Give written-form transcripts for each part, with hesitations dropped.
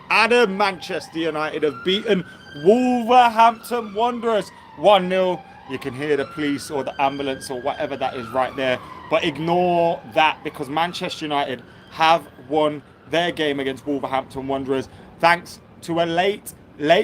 Adam. Manchester United have beaten Wolverhampton Wanderers 1-0. You can hear the police or the ambulance or whatever that is right there. But ignore that because Manchester United have won their game against Wolverhampton Wanderers thanks to a late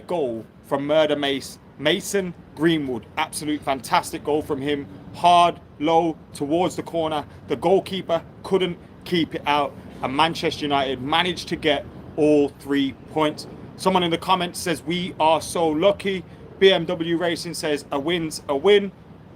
goal from Murder Mason Greenwood. Absolute fantastic goal from him. Hard, low, towards the corner. The goalkeeper couldn't keep it out. And Manchester United managed to get all 3 points. Someone in the comments says, we are so lucky. BMW Racing says, a win's a win.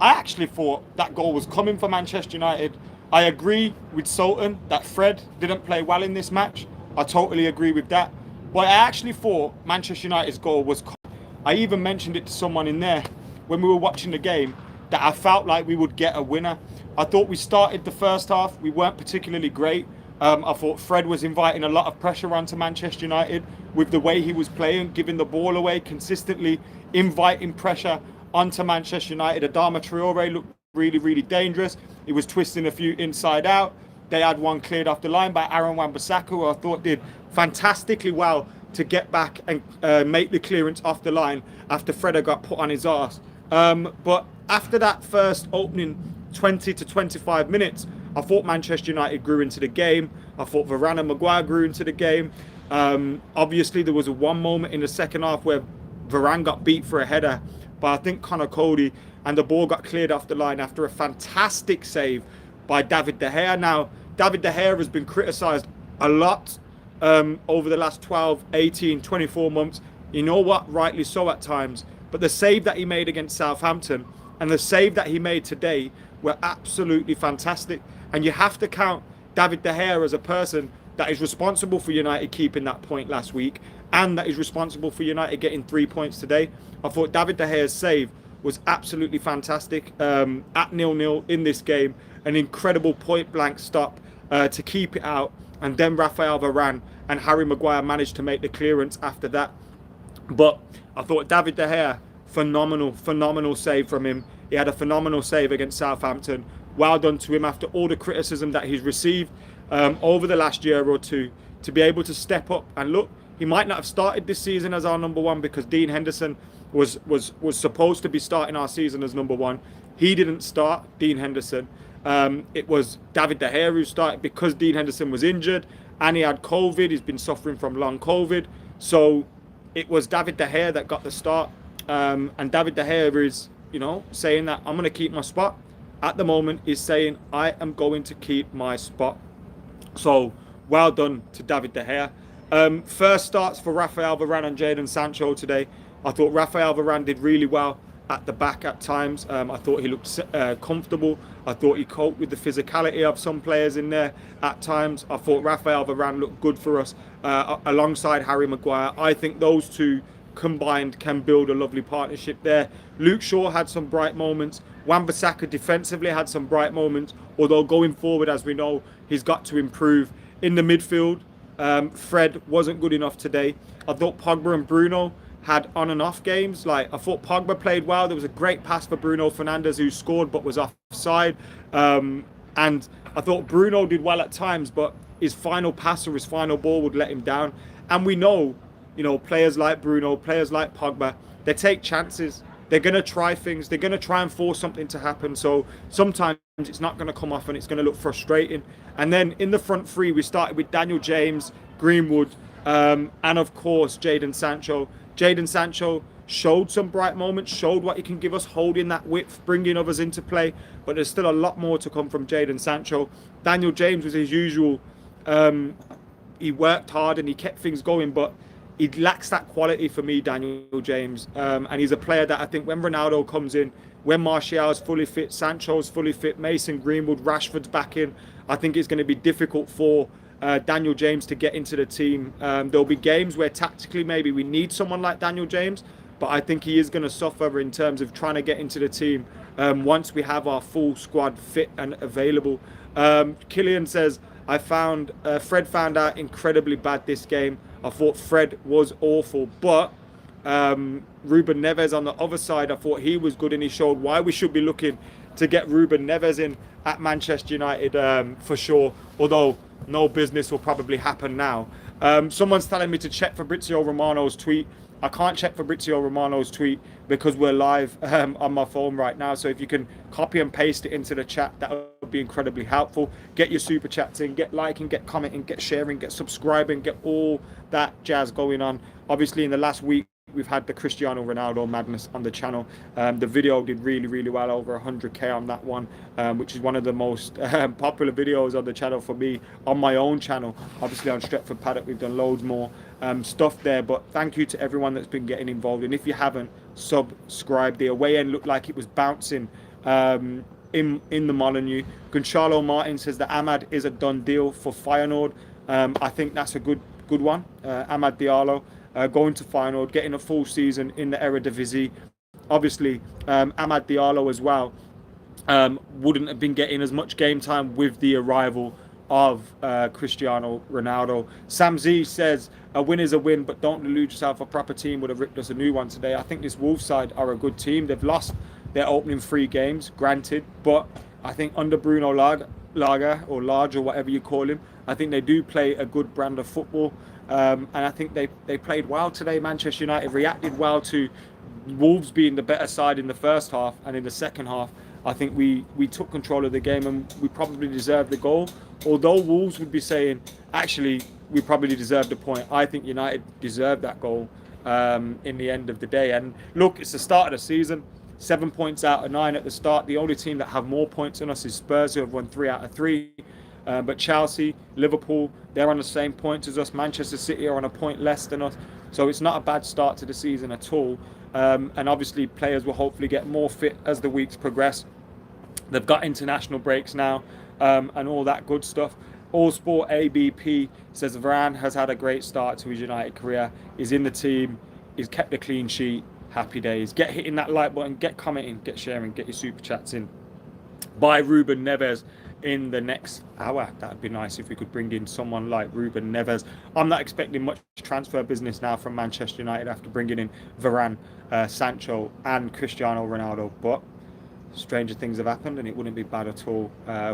I actually thought that goal was coming for Manchester United. I agree with Sultan that Fred didn't play well in this match. I totally agree with that. But I actually thought Manchester United's goal was coming. I even mentioned it to someone in there when we were watching the game that I felt like we would get a winner. I thought we started the first half. We weren't particularly great. I thought Fred was inviting a lot of pressure onto Manchester United with the way he was playing, giving the ball away, consistently inviting pressure onto Manchester United. Adama Traore looked really dangerous. He was twisting a few inside out. They had one cleared off the line by Aaron Wan-Bissaka, who I thought did fantastically well to get back and make the clearance off the line after Fred got put on his arse. But after that first opening 20 to 25 minutes, I thought Manchester United grew into the game. I thought Varane and Maguire grew into the game. Obviously, there was one moment in the second half where Varane got beat for a header, but I think Connor Cody, and the ball got cleared off the line after a fantastic save by David De Gea. Now, David De Gea has been criticised a lot over the last 12, 18, 24 months. You know what? Rightly so at times. But the save that he made against Southampton and the save that he made today were absolutely fantastic. And you have to count David De Gea as a person that is responsible for United keeping that point last week and that is responsible for United getting 3 points today. I thought David De Gea's save was absolutely fantastic at 0-0 in this game. An incredible point-blank stop to keep it out. And then Raphael Varane and Harry Maguire managed to make the clearance after that. But I thought David De Gea, phenomenal save from him. He had a phenomenal save against Southampton. Well done to him after all the criticism that he's received over the last year or two, to be able to step up. And look, he might not have started this season as our number one because Dean Henderson was supposed to be starting our season as number one. He didn't start, Dean Henderson. It was David De Gea who started because Dean Henderson was injured and he had COVID. He's been suffering from long COVID. So it was David De Gea that got the start. And David De Gea is, saying that I'm going to keep my spot. At the moment, he's saying, I am going to keep my spot. So well done to David De Gea. First starts for Raphael Varane and Jadon Sancho today. I thought Raphael Varane did really well at the back at times. I thought he looked comfortable. I thought he coped with the physicality of some players in there at times. I thought Raphael Varane looked good for us alongside Harry Maguire. I think those two combined can build a lovely partnership there. Luke Shaw had some bright moments. Wan-Bissaka defensively had some bright moments, although going forward, as we know, he's got to improve. In the midfield, Fred wasn't good enough today. I thought Pogba and Bruno had on and off games. I thought Pogba played well. There was a great pass for Bruno Fernandes who scored but was offside. And I thought Bruno did well at times, but his final pass or his final ball would let him down. And we know, players like Bruno, players like Pogba, they take chances. They're going to try things. They're going to try and force something to happen. So sometimes it's not going to come off and it's going to look frustrating. And then in the front three, we started with Daniel James, Greenwood, and of course, Jadon Sancho. Jadon Sancho showed some bright moments, showed what he can give us, holding that width, bringing others into play. But there's still a lot more to come from Jadon Sancho. Daniel James was his usual. He worked hard and he kept things going, but he lacks that quality for me, Daniel James. And he's a player that I think when Ronaldo comes in, when Martial's fully fit, Sancho's fully fit, Mason Greenwood, Rashford's back in, I think it's going to be difficult for Daniel James to get into the team. There'll be games where tactically maybe we need someone like Daniel James, but I think he is going to suffer in terms of trying to get into the team once we have our full squad fit and available. Killian says, Fred found out incredibly bad this game. I thought Fred was awful, but Ruben Neves on the other side, I thought he was good and he showed why we should be looking to get Ruben Neves in at Manchester United for sure, although no business will probably happen now. Someone's telling me to check Fabrizio Romano's tweet. I can't check Fabrizio Romano's tweet because we're live on my phone right now. So if you can copy and paste it into the chat, that would be incredibly helpful. Get your super chats in, get liking, get commenting, get sharing, get subscribing, get all that jazz going on. Obviously, in the last week, we've had the Cristiano Ronaldo madness on the channel. The video did really, really well, over 100k on that one, which is one of the most popular videos on the channel for me, on my own channel. Obviously on Stretford Paddock, we've done loads more stuff there, but thank you to everyone that's been getting involved. And if you haven't, subscribe. The away end looked like it was bouncing in the Molineux. Gonçalo Martin says that Ahmad is a done deal for Feyenoord. I think that's a good one. Amad Diallo going to Feyenoord, getting a full season in the Eredivisie. Obviously, Amad Diallo as well wouldn't have been getting as much game time with the arrival of Cristiano Ronaldo. Sam Z says, a win is a win, but don't delude yourself. A proper team would have ripped us a new one today. I think this Wolves side are a good team. They've lost their opening 3 games, granted, but I think under Bruno Lage, or Large, or whatever you call him, I think they do play a good brand of football. And I think they played well today. Manchester United reacted well to Wolves being the better side in the first half, and in the second half, I think we took control of the game and we probably deserved the goal. Although Wolves would be saying, actually, we probably deserved a point. I think United deserved that goal in the end of the day. And look, it's the start of the season. 7 points out of 9 at the start. The only team that have more points than us is Spurs, who have won 3 out of 3. But Chelsea, Liverpool, they're on the same points as us. Manchester City are on a point less than us. So it's not a bad start to the season at all. And obviously players will hopefully get more fit as the weeks progress. They've got international breaks now and all that good stuff. All Sport ABP says Varane has had a great start to his United career. He's in the team. He's kept a clean sheet. Happy days. Get hitting that like button. Get commenting. Get sharing. Get your super chats in. Buy Ruben Neves in the next hour. That'd be nice if we could bring in someone like Ruben Neves. I'm not expecting much transfer business now from Manchester United after bringing in Varane, Sancho and Cristiano Ronaldo, but stranger things have happened and it wouldn't be bad at all,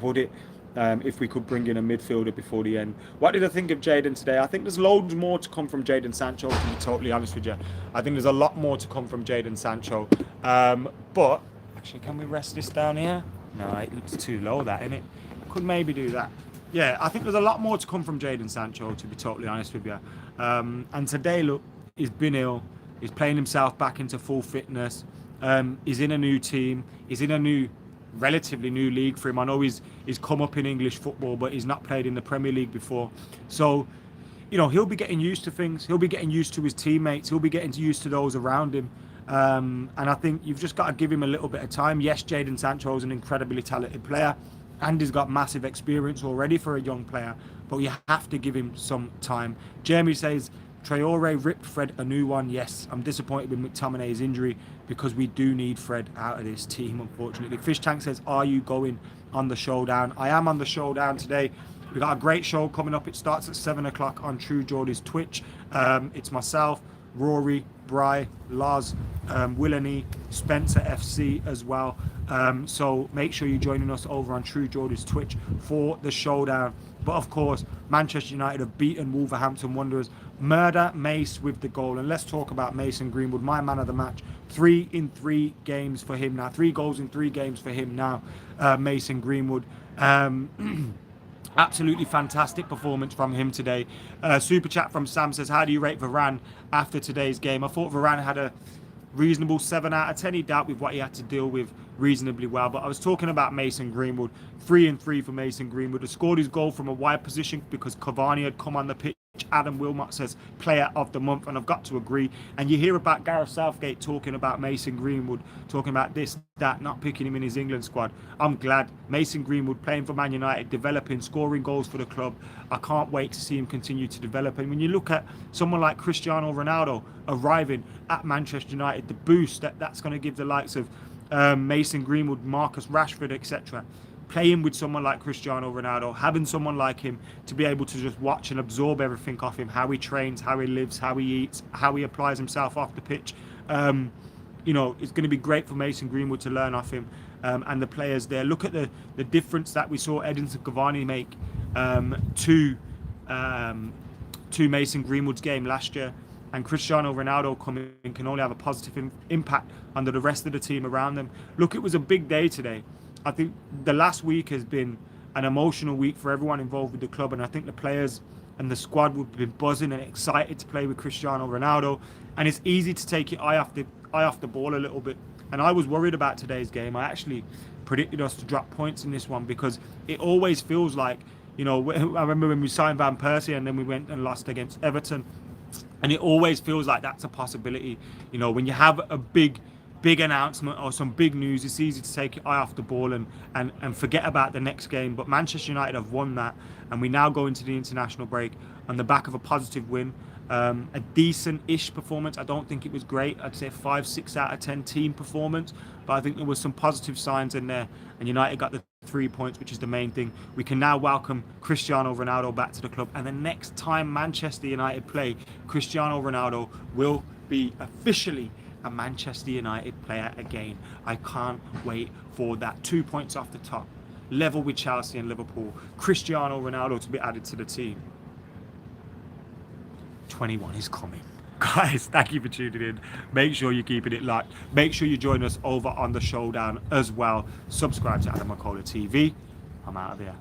would it, if we could bring in a midfielder before the end. What did I think of Jadon today? I think there's loads more to come from Jadon Sancho, to be totally honest with you. I think there's a lot more to come from Jadon Sancho, but actually, can we rest this down here? No, it looks too low, that, innit? Could maybe do that. Yeah, I think there's a lot more to come from Jadon Sancho, to be totally honest with you. And today, look, he's been ill. He's playing himself back into full fitness. He's in a new team. He's in a relatively new league for him. I know he's come up in English football, but he's not played in the Premier League before. So, you know, he'll be getting used to things. He'll be getting used to his teammates. He'll be getting used to those around him. And I think you've just got to give him a little bit of time. Yes, Jadon Sancho is an incredibly talented player and he's got massive experience already for a young player, but you have to give him some time. Jeremy says, Traore ripped Fred a new one. Yes, I'm disappointed with McTominay's injury because we do need Fred out of this team, unfortunately. Fish Tank says, are you going on the showdown? I am on the showdown today. We've got a great show coming up. It starts at 7 o'clock on True Geordie's Twitch. It's myself, Rory, Bry, Laz, Willany, Spencer FC as well. So make sure you're joining us over on True Geordie's Twitch for the showdown. But of course, Manchester United have beaten Wolverhampton Wanderers. Murder Mace with the goal. And let's talk about Mason Greenwood, my man of the match. 3 in 3 games for him now. 3 goals in 3 games for him now, Mason Greenwood. Absolutely fantastic performance from him today. Super chat from Sam says, how do you rate Varane after today's game? I thought Varane had a reasonable 7 out of 10. He dealt with what he had to deal with reasonably well. But I was talking about Mason Greenwood. 3 in 3 for Mason Greenwood. He scored his goal from a wide position because Cavani had come on the pitch. Adam Wilmot says player of the month, and I've got to agree. And you hear about Gareth Southgate talking about Mason Greenwood, talking about this, that, not picking him in his England squad. I'm glad Mason Greenwood playing for Man United, developing, scoring goals for the club. I can't wait to see him continue to develop. And when you look at someone like Cristiano Ronaldo arriving at Manchester United, the boost that's going to give the likes of Mason Greenwood, Marcus Rashford, etc. Playing with someone like Cristiano Ronaldo, having someone like him to be able to just watch and absorb everything off him, how he trains, how he lives, how he eats, how he applies himself off the pitch. You know, it's going to be great for Mason Greenwood to learn off him and the players there. Look at the difference that we saw Edinson Cavani make to to Mason Greenwood's game last year. And Cristiano Ronaldo coming in can only have a positive impact under the rest of the team around them. Look, it was a big day today. I think the last week has been an emotional week for everyone involved with the club, and I think the players and the squad would have been buzzing and excited to play with Cristiano Ronaldo. And it's easy to take your eye off the ball a little bit. And I was worried about today's game. I actually predicted us to drop points in this one because it always feels like, I remember when we signed Van Persie and then we went and lost against Everton. And it always feels like that's a possibility. When you have a big announcement or some big news, it's easy to take your eye off the ball and forget about the next game. But Manchester United have won that, and we now go into the international break on the back of a positive win. A decent-ish performance. I don't think it was great. I'd say 5-6 out of 10 team performance, but I think there was some positive signs in there, and United got the 3 points, which is the main thing. We can now welcome Cristiano Ronaldo back to the club, and the next time Manchester United play, Cristiano Ronaldo will be officially a Manchester United player again. I can't wait for that. 2 points off the top, level with Chelsea and Liverpool. Cristiano Ronaldo to be added to the team. 21 is coming. Guys, thank you for tuning in. Make sure you're keeping it locked. Make sure you join us over on the showdown as well. Subscribe to AdamMcKola TV. I'm out of here.